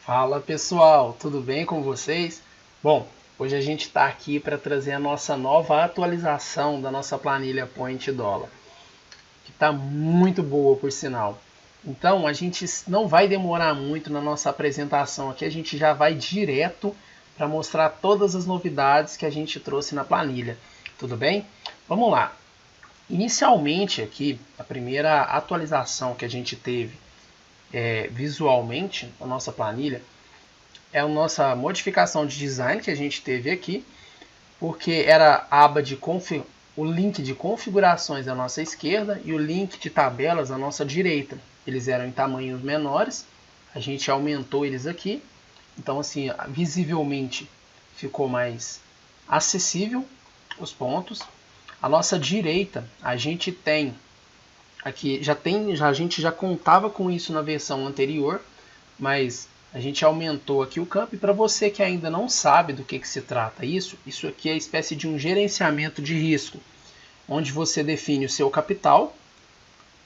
Fala pessoal, tudo bem com vocês? Bom, hoje a gente está aqui para trazer a nossa nova atualização da nossa planilha Point Dollar, que está muito boa por sinal. Então a gente não vai demorar muito na nossa apresentação aqui, a gente já vai direto para mostrar todas as novidades que a gente trouxe na planilha, tudo bem? Vamos lá. Inicialmente aqui, a primeira atualização que a gente teve visualmente na nossa planilha é a nossa modificação de design que a gente teve aqui, porque era a aba de o link de configurações à nossa esquerda e o link de tabelas à nossa direita. Eles eram em tamanhos menores, a gente aumentou eles aqui, então assim, visivelmente ficou mais acessível os pontos. A nossa direita, a gente tem aqui, a gente já contava com isso na versão anterior, mas a gente aumentou aqui o campo. E para você que ainda não sabe do que se trata isso aqui é a espécie de um gerenciamento de risco, onde você define o seu capital.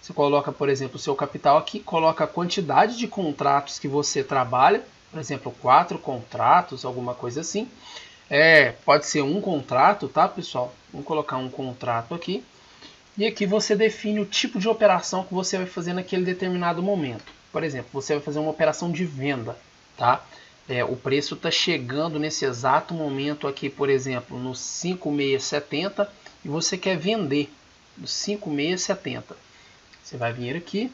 Você coloca, por exemplo, o seu capital aqui, coloca a quantidade de contratos que você trabalha, por exemplo, 4 contratos, alguma coisa assim. Pode ser um contrato, tá, pessoal? Vamos colocar um contrato aqui. E aqui você define o tipo de operação que você vai fazer naquele determinado momento. Por exemplo, você vai fazer uma operação de venda, tá? O preço está chegando nesse exato momento aqui, por exemplo, no 5.670 e você quer vender no 5.670. Você vai vir aqui,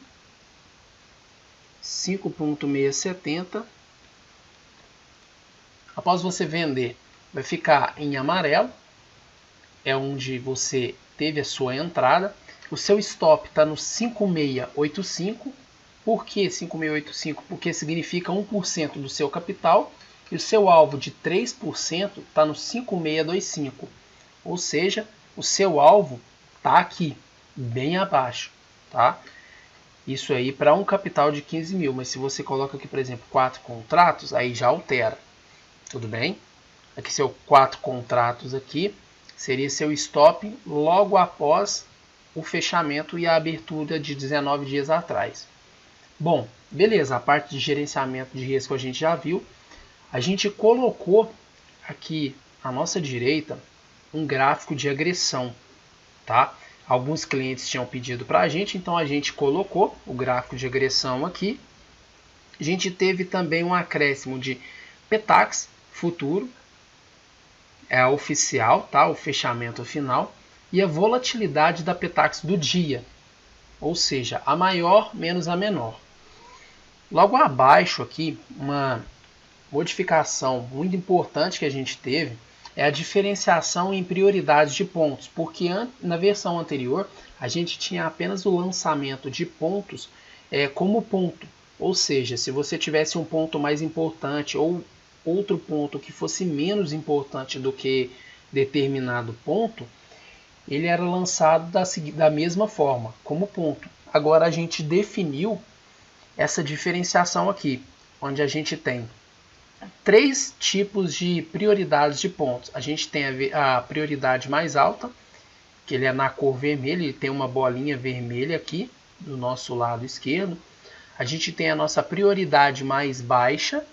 5.670. Após você vender, vai ficar em amarelo, é onde você teve a sua entrada. O seu stop está no 5.685. Por que 5.685? Porque significa 1% do seu capital. E o seu alvo de 3% está no 5.625. Ou seja, o seu alvo está aqui, bem abaixo. Tá? Isso aí para um capital de 15 mil. Mas se você coloca aqui, por exemplo, 4 contratos, aí já altera. Tudo bem? Aqui seu 4 contratos aqui. Seria seu stop logo após o fechamento e a abertura de 19 dias atrás. Bom, beleza, a parte de gerenciamento de risco a gente já viu. A gente colocou aqui à nossa direita um gráfico de agressão, tá? Alguns clientes tinham pedido para a gente, então a gente colocou o gráfico de agressão aqui. A gente teve também um acréscimo de PETAX futuro, é a oficial, tá? O fechamento final, e a volatilidade da PETAX do dia, ou seja, a maior menos a menor. Logo abaixo aqui, uma modificação muito importante que a gente teve é a diferenciação em prioridades de pontos, porque na versão anterior a gente tinha apenas o lançamento de pontos como ponto, ou seja, se você tivesse um ponto mais importante ou outro ponto que fosse menos importante do que determinado ponto, ele era lançado da mesma forma, como ponto. Agora a gente definiu essa diferenciação aqui, onde a gente tem 3 tipos de prioridades de pontos. A gente tem a prioridade mais alta, que ele é na cor vermelha, ele tem uma bolinha vermelha aqui do nosso lado esquerdo. A gente tem a nossa prioridade mais baixa,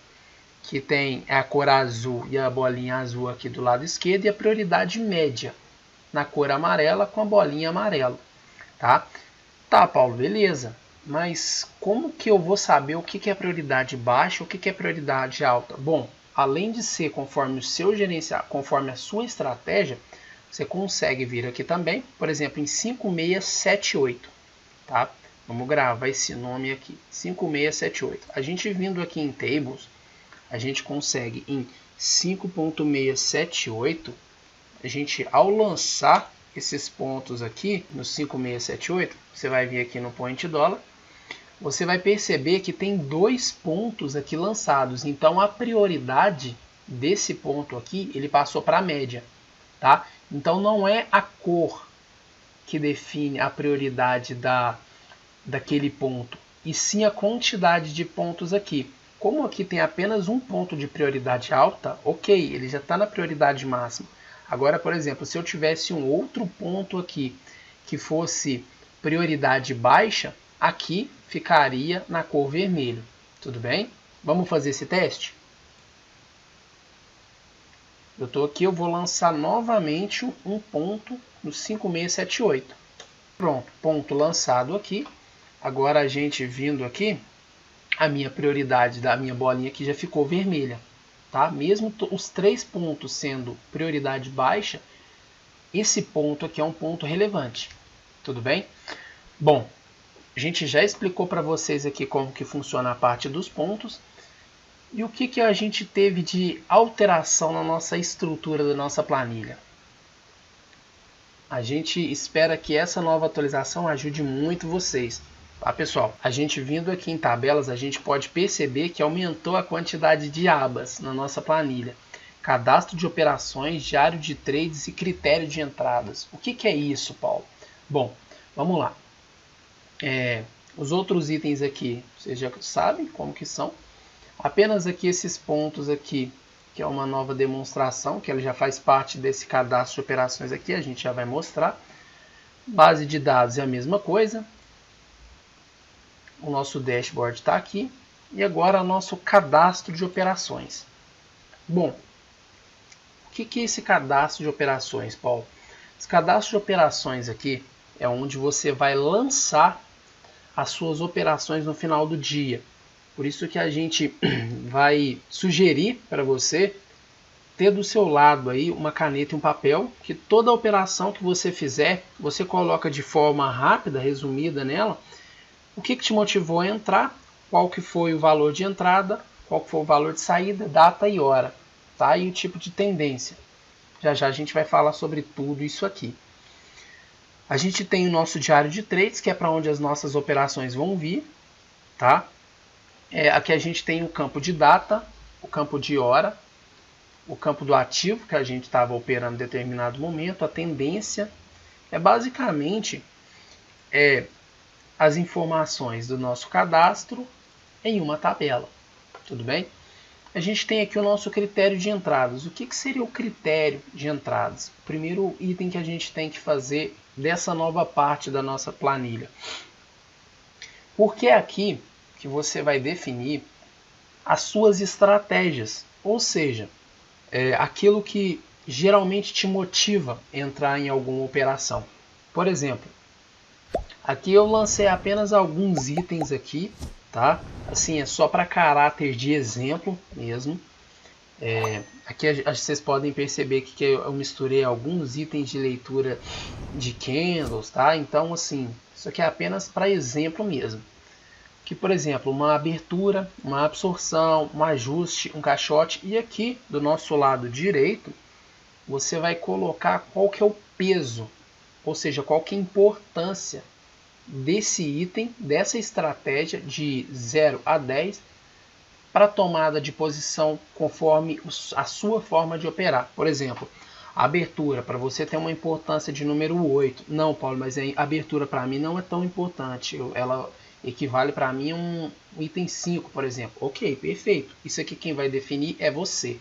que tem a cor azul e a bolinha azul aqui do lado esquerdo, e a prioridade média na cor amarela com a bolinha amarela, tá? Tá, Paulo, beleza. Mas como que eu vou saber o que é prioridade baixa e o que é prioridade alta? Bom, além de ser conforme o seu gerenciar, conforme a sua estratégia, você consegue vir aqui também, por exemplo, em 5678, tá? Vamos gravar esse nome aqui, 5678. A gente vindo aqui em Tables, a gente consegue em 5.678, a gente ao lançar esses pontos aqui no 5.678, você vai vir aqui no Point Dollar, você vai perceber que tem 2 pontos aqui lançados, então a prioridade desse ponto aqui, ele passou para a média, tá? Então não é a cor que define a prioridade daquele ponto, e sim a quantidade de pontos aqui. Como aqui tem apenas um ponto de prioridade alta, ok, ele já está na prioridade máxima. Agora, por exemplo, se eu tivesse um outro ponto aqui que fosse prioridade baixa, aqui ficaria na cor vermelho. Tudo bem? Vamos fazer esse teste? Eu estou aqui, eu vou lançar novamente um ponto no 5678. Pronto, ponto lançado aqui. Agora a gente vindo aqui, a minha prioridade da minha bolinha aqui já ficou vermelha. Tá? Mesmo os 3 pontos sendo prioridade baixa, esse ponto aqui é um ponto relevante. Tudo bem? Bom, a gente já explicou para vocês aqui como que funciona a parte dos pontos. E o que a gente teve de alteração na nossa estrutura da nossa planilha? A gente espera que essa nova atualização ajude muito vocês. Tá, pessoal? A gente vindo aqui em tabelas, a gente pode perceber que aumentou a quantidade de abas na nossa planilha. Cadastro de operações, diário de trades e critério de entradas. O que é isso, Paulo? Bom, vamos lá. Os outros itens aqui, vocês já sabem como que são. Apenas aqui esses pontos aqui, que é uma nova demonstração, que ele já faz parte desse cadastro de operações aqui, a gente já vai mostrar. Base de dados é a mesma coisa. O nosso dashboard está aqui. E agora o nosso cadastro de operações. Bom, o que é esse cadastro de operações, Paulo? Esse cadastro de operações aqui é onde você vai lançar as suas operações no final do dia. Por isso que a gente vai sugerir para você ter do seu lado aí uma caneta e um papel, que toda operação que você fizer, você coloca de forma rápida, resumida nela, o que te motivou a entrar, qual que foi o valor de entrada, qual que foi o valor de saída, data e hora, tá? E o tipo de tendência. Já já a gente vai falar sobre tudo isso aqui. A gente tem o nosso diário de trades, que é para onde as nossas operações vão vir, tá? Aqui a gente tem o campo de data, o campo de hora, o campo do ativo, que a gente estava operando em determinado momento, a tendência. Basicamente as informações do nosso cadastro em uma tabela. Tudo bem? A gente tem aqui o nosso critério de entradas. O que seria o critério de entradas? O primeiro item que a gente tem que fazer dessa nova parte da nossa planilha. Porque é aqui que você vai definir as suas estratégias, ou seja, aquilo que geralmente te motiva a entrar em alguma operação. Por exemplo, aqui eu lancei apenas alguns itens aqui, tá? Assim, é só para caráter de exemplo mesmo. Aqui vocês podem perceber que eu misturei alguns itens de leitura de candles, tá? Então, assim, isso aqui é apenas para exemplo mesmo. Que, por exemplo, uma abertura, uma absorção, um ajuste, um caixote. E aqui, do nosso lado direito, você vai colocar qual que é o peso, ou seja, qual que é a importância desse item, dessa estratégia de 0 a 10 para tomada de posição conforme a sua forma de operar. Por exemplo, a abertura, para você ter uma importância de número 8. Não, Paulo, mas a abertura para mim não é tão importante. Ela equivale para mim a um item 5, por exemplo. Ok, perfeito. Isso aqui quem vai definir é você.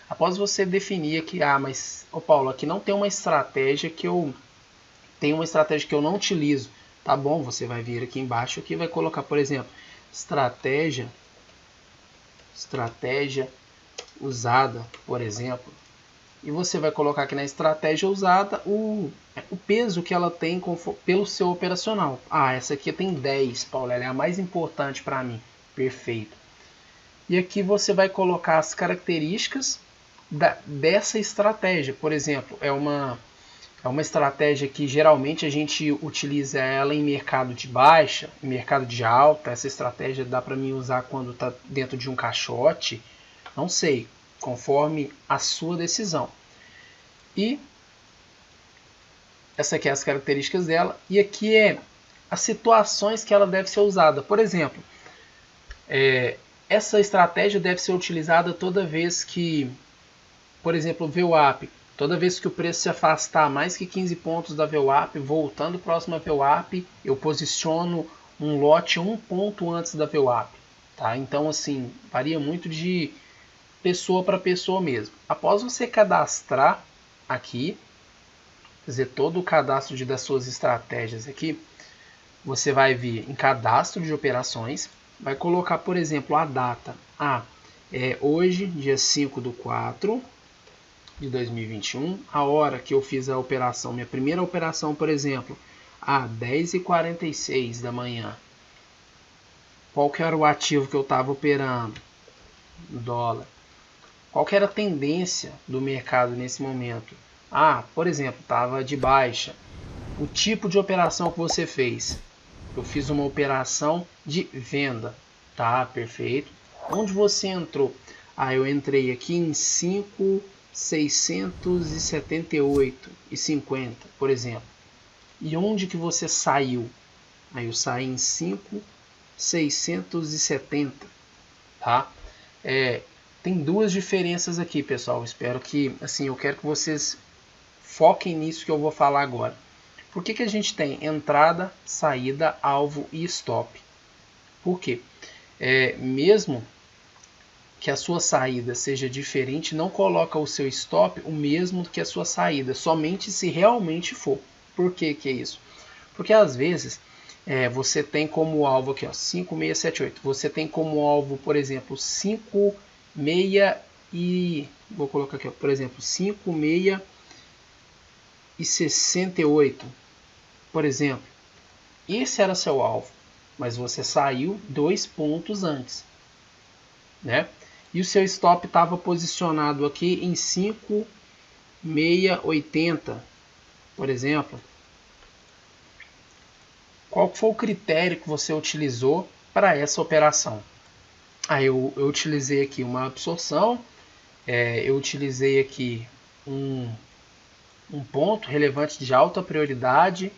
Após você definir aqui, mas Paulo, aqui não tem uma estratégia que eu não utilizo. Tá bom, você vai vir aqui embaixo e vai colocar, por exemplo, estratégia usada, por exemplo. E você vai colocar aqui na estratégia usada o peso que ela tem pelo seu operacional. Essa aqui tem 10, Paulo, ela é a mais importante para mim. Perfeito. E aqui você vai colocar as características dessa estratégia. Por exemplo, é uma estratégia que geralmente a gente utiliza ela em mercado de baixa, em mercado de alta. Essa estratégia dá para mim usar quando está dentro de um caixote. Não sei, conforme a sua decisão. E essa aqui é as características dela. E aqui é as situações que ela deve ser usada. Por exemplo, essa estratégia deve ser utilizada toda vez que, por exemplo, o VWAP, toda vez que o preço se afastar mais que 15 pontos da VWAP, voltando próximo à VWAP, eu posiciono um lote 1 ponto antes da VWAP. Tá? Então, assim, varia muito de pessoa para pessoa mesmo. Após você cadastrar aqui, fazer todo o cadastro das suas estratégias aqui, você vai vir em cadastro de operações. vai colocar, por exemplo, a data. Hoje, dia 5/4 de 2021, a hora que eu fiz a operação, minha primeira operação, por exemplo, 10h46 da manhã. Qual que era o ativo que eu estava operando? O dólar. Qual que era a tendência do mercado nesse momento? Por exemplo, estava de baixa. O tipo de operação que você fez? Eu fiz uma operação de venda. Tá, perfeito. Onde você entrou? Eu entrei aqui em 5.678,50, por exemplo. E onde que você saiu? Aí eu saí em 5.670, tá? Tem duas diferenças aqui, pessoal. Espero que, assim, eu quero que vocês foquem nisso que eu vou falar agora. Por que a gente tem entrada, saída, alvo e stop? Por quê? Mesmo que a sua saída seja diferente, não coloca o seu stop o mesmo que a sua saída, somente se realmente for. Por que é isso? Porque às vezes você tem como alvo aqui, 5.678. Você tem como alvo, por exemplo, 5.6 e vou colocar aqui, por exemplo, 5.668, por exemplo. Esse era seu alvo, mas você saiu 2 pontos antes, né? E o seu stop estava posicionado aqui em 5.680, por exemplo. Qual foi o critério que você utilizou para essa operação? Eu utilizei aqui uma absorção, eu utilizei aqui um ponto relevante de alta prioridade,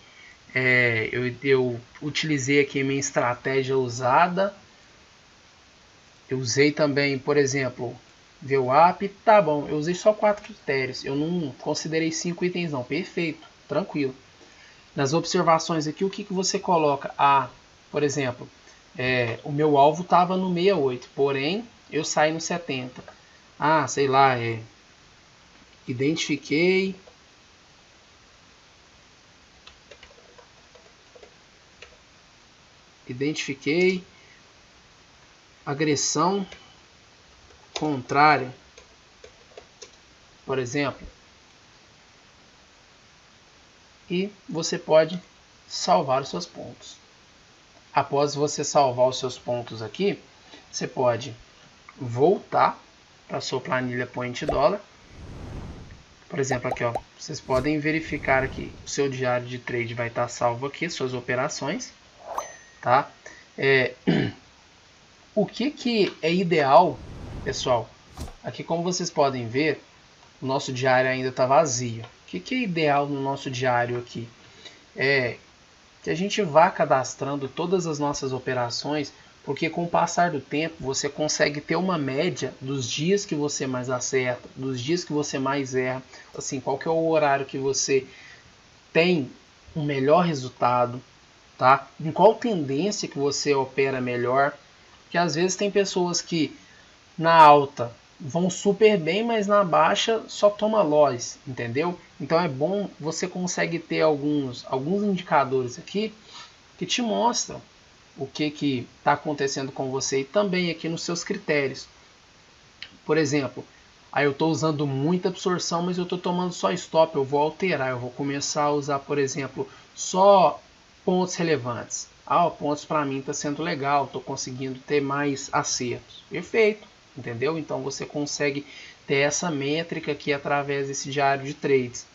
eu utilizei aqui minha estratégia usada, eu usei também, por exemplo, VWAP, tá bom, eu usei só 4 critérios, eu não considerei 5 itens não, perfeito, tranquilo. Nas observações aqui, o que você coloca? Por exemplo, o meu alvo estava no 68, porém eu saí no 70. Sei lá, identifiquei agressão contrária, por exemplo. E você pode salvar os seus pontos. Após você salvar os seus pontos aqui, você pode voltar para a sua planilha Point Dollar. Por exemplo, aqui, vocês podem verificar aqui, o seu diário de trade vai estar salvo aqui, suas operações, tá? O que é ideal, pessoal? Aqui, como vocês podem ver, o nosso diário ainda está vazio. O que é ideal no nosso diário aqui? Que a gente vá cadastrando todas as nossas operações, porque com o passar do tempo você consegue ter uma média dos dias que você mais acerta, dos dias que você mais erra, assim, qual que é o horário que você tem um melhor resultado, tá? Em qual tendência que você opera melhor, porque às vezes tem pessoas que na alta vão super bem, mas na baixa só toma loss, entendeu? Então é bom, você consegue ter alguns indicadores aqui que te mostram o que está acontecendo com você e também aqui nos seus critérios. Por exemplo, eu estou usando muita absorção, mas eu estou tomando só stop, eu vou alterar, eu vou começar a usar, por exemplo, só pontos relevantes. Pontos para mim está sendo legal, estou conseguindo ter mais acertos. Perfeito, entendeu? Então você consegue ter essa métrica aqui através desse diário de trades.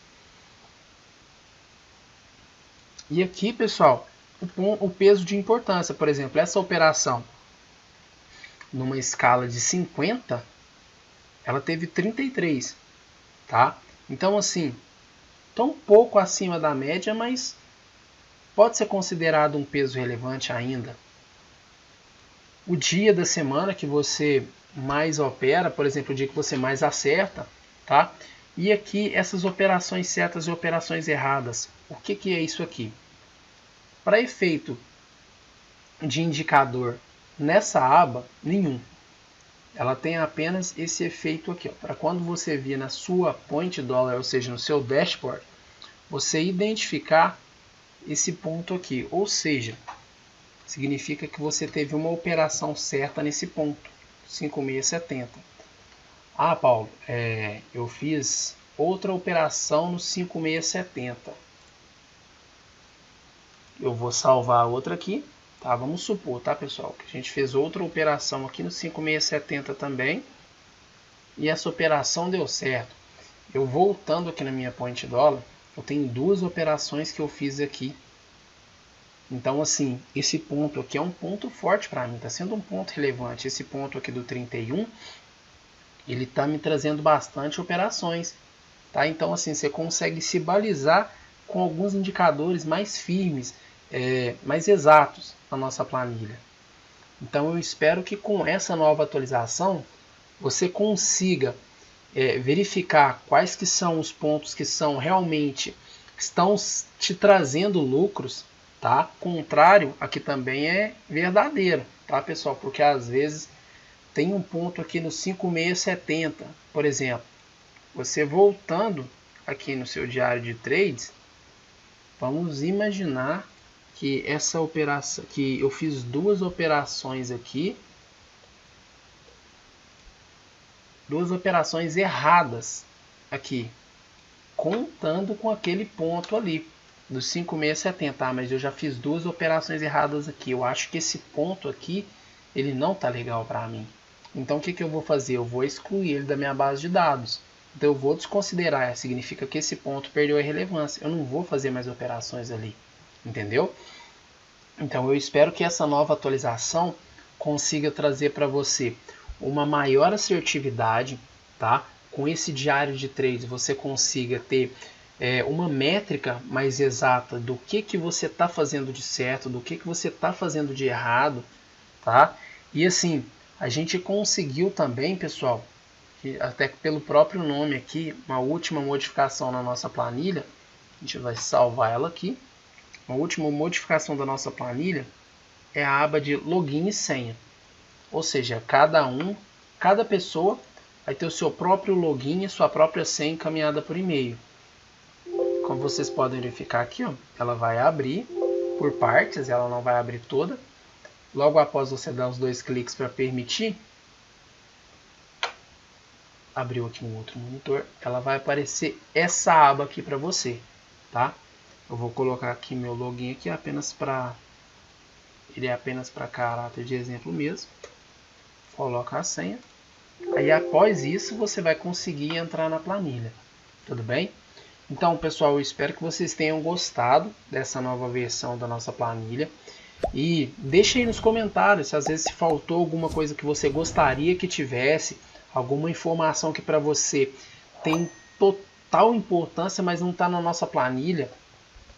E aqui, pessoal, o peso de importância, por exemplo, essa operação numa escala de 50, ela teve 33, tá? Então, assim, tão pouco acima da média, mas pode ser considerado um peso relevante ainda. O dia da semana que você mais opera, por exemplo, o dia que você mais acerta, tá? E aqui essas operações certas e operações erradas. O que é isso aqui? Para efeito de indicador nessa aba, nenhum. Ela tem apenas esse efeito aqui, para quando você vir na sua Point Dollar, ou seja, no seu dashboard, você identificar esse ponto aqui. Ou seja, significa que você teve uma operação certa nesse ponto, 5.670. Ah, Paulo, eu fiz outra operação no 5.670. Eu vou salvar outra aqui, tá? Vamos supor, tá, pessoal, que a gente fez outra operação aqui no 5.670 também. E essa operação deu certo. Eu voltando aqui na minha Point Dollar, eu tenho duas operações que eu fiz aqui. Então, assim, esse ponto aqui é um ponto forte para mim, está sendo um ponto relevante. Esse ponto aqui do 31, ele está me trazendo bastante operações, tá? Então, assim, você consegue se balizar com alguns indicadores mais firmes, mais exatos na nossa planilha. Então, eu espero que com essa nova atualização, você consiga verificar quais que são os pontos que são realmente estão te trazendo lucros, tá? Contrário, aqui também é verdadeiro, tá, pessoal? Porque às vezes tem um ponto aqui no 5.670, por exemplo. Você voltando aqui no seu diário de trades, vamos imaginar que essa operação, que eu fiz duas operações aqui, duas operações erradas aqui, contando com aquele ponto ali do 5.670, mas eu já fiz duas operações erradas aqui. Eu acho que esse ponto aqui ele não tá legal para mim. Então o que eu vou fazer? Eu vou excluir ele da minha base de dados. Então eu vou desconsiderar, significa que esse ponto perdeu a relevância. Eu não vou fazer mais operações ali, entendeu? Então eu espero que essa nova atualização consiga trazer para você uma maior assertividade, tá? Com esse diário de trades você consiga ter uma métrica mais exata do que você está fazendo de certo, do que você está fazendo de errado, tá? E assim, a gente conseguiu também, pessoal, até pelo próprio nome aqui, uma última modificação na nossa planilha. A gente vai salvar ela aqui. Uma última modificação da nossa planilha é a aba de login e senha. Ou seja, cada pessoa vai ter o seu próprio login e sua própria senha encaminhada por e-mail. Como vocês podem verificar aqui, ó, ela vai abrir por partes, ela não vai abrir toda. Logo após você dar os dois cliques para permitir, abriu aqui um outro monitor, ela vai aparecer essa aba aqui para você, tá? Eu vou colocar aqui meu login aqui ele é apenas para caráter de exemplo mesmo. Coloca a senha. Aí após isso você vai conseguir entrar na planilha. Tudo bem? Então, pessoal, eu espero que vocês tenham gostado dessa nova versão da nossa planilha. E deixe aí nos comentários se às vezes se faltou alguma coisa que você gostaria que tivesse, alguma informação que para você tem total importância, mas não está na nossa planilha,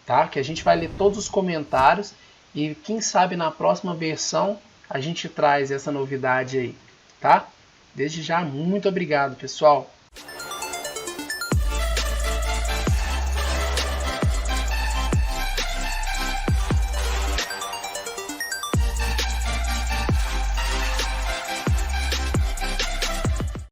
tá? Que a gente vai ler todos os comentários e quem sabe na próxima versão a gente traz essa novidade aí, tá? Desde já, muito obrigado, pessoal.